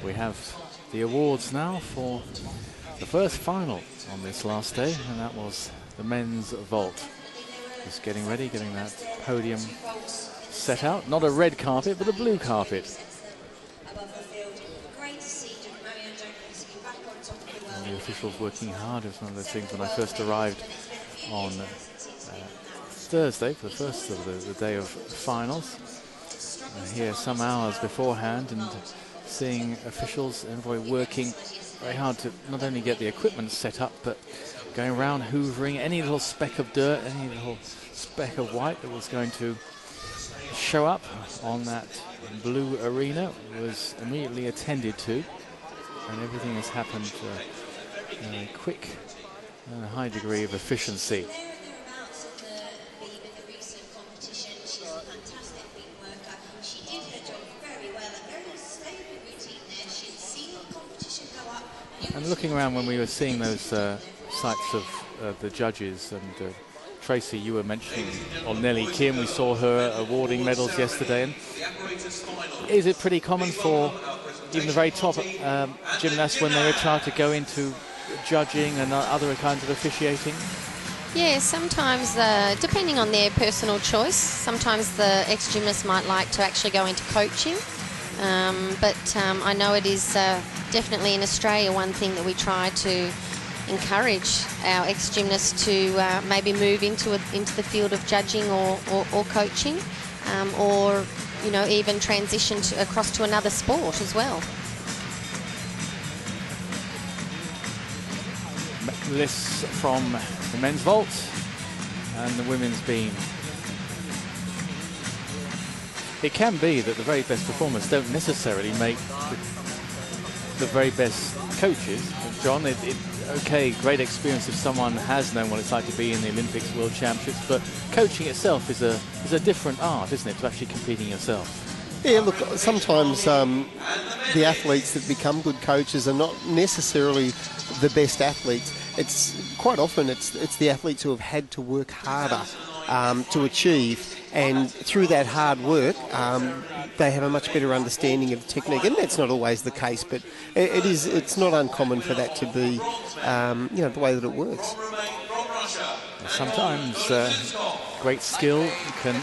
We have the awards now for the first final on this last day, and that was the men's vault. Just getting ready, getting that podium set out. Not a red carpet, but a blue carpet. And the officials working hard. It was one of those things when I first arrived on Thursday for the first of the day of finals. Here some hours beforehand and seeing officials and everybody working very hard to not only get the equipment set up, but going around hoovering any little speck of dirt, any little speck of white that was going to show up on that blue arena was immediately attended to, and everything has happened in a quick and a high degree of efficiency. And looking around when we were seeing those sights of the judges, and Tracy, you were mentioning, or Nelly Kim, we saw her awarding medals yesterday. And is it pretty common for even the very top gymnasts when they retire to go into judging and other kinds of officiating? Yeah, sometimes, depending on their personal choice, sometimes the ex-gymnast might like to actually go into coaching. But I know it is definitely in Australia one thing that we try to encourage our ex-gymnasts to maybe move into the field of judging or coaching, or even transition across to another sport as well. Lists from the men's vault and the women's beam. It can be that the very best performers don't necessarily make the very best coaches. John, okay, great experience if someone has known what it's like to be in the Olympics, World Championships, but coaching itself is a different art, isn't it, to actually competing yourself? Yeah, look, sometimes the athletes that become good coaches are not necessarily the best athletes. It's quite often it's the athletes who have had to work harder to achieve, and through that hard work they have a much better understanding of the technique. And that's not always the case, but it's not uncommon for that to be the way that it works. Sometimes great skill can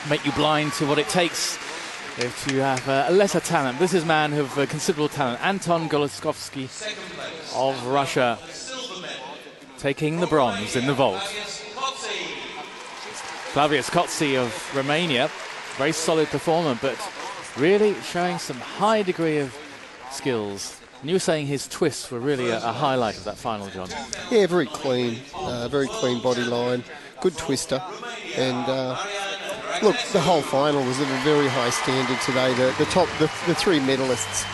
make you blind to what it takes if you have a lesser talent. This is a man of considerable talent, Anton Goloskovsky of Russia, taking the bronze in the vault. Flavius Kotzi of Romania, very solid performer, but really showing some high degree of skills. And you were saying his twists were really a highlight of that final, John. Yeah, very clean body line, good twister, and look, the whole final was of a very high standard today. The three medalists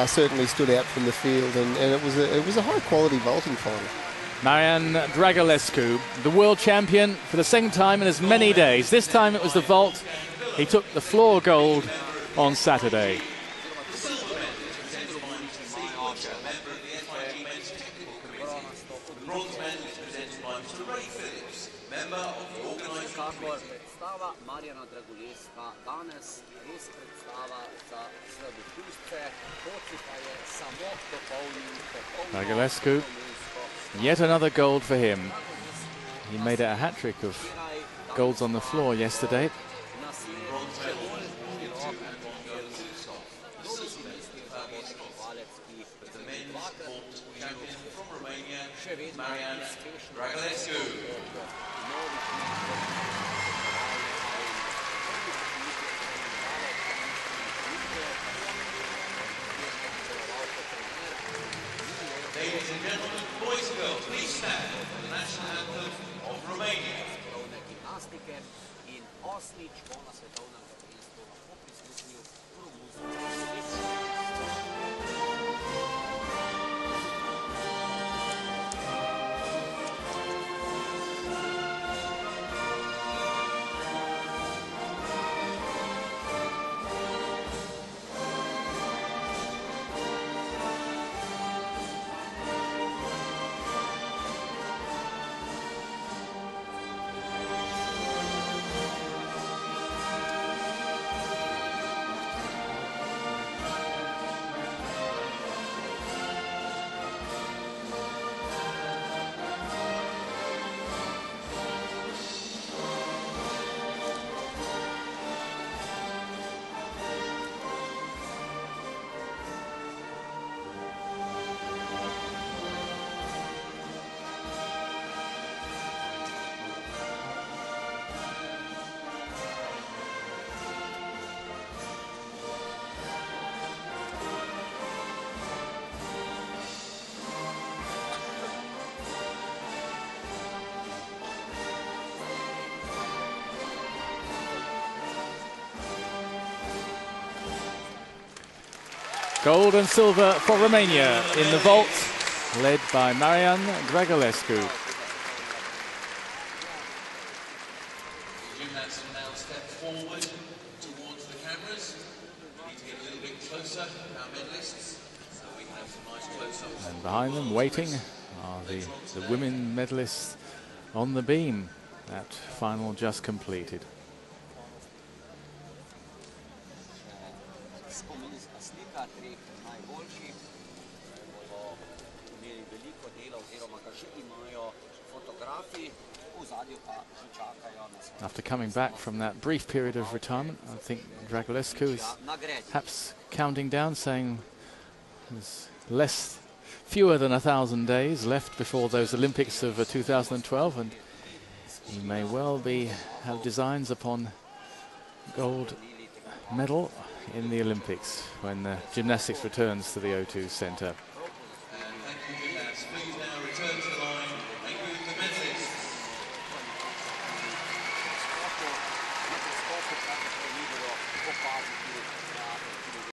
certainly stood out from the field, and it was a high quality vaulting final. Marian Dragulescu, the world champion for the second time in as many days. This time it was the vault. He took the floor gold on Saturday. Dragulescu, yet another gold for him. He made it a hat-trick of golds on the floor yesterday. Marian Dragulescu. Ladies and gentlemen, boys and girls, please stand for the national anthem of Romania. Gold and silver for Romania in the vault, led by Marian Dragulescu. Gymnasts will now step forward towards the cameras. We need to get a little bit closer, our medalists, so we can have some nice close-ups. And behind them, waiting, are the women medalists on the beam. That final just completed. After coming back from that brief period of retirement, I think Dragulescu is perhaps counting down, saying there's fewer than 1,000 days left before those Olympics of 2012, and he may well have designs upon gold medal in the Olympics when gymnastics returns to the O2 Centre.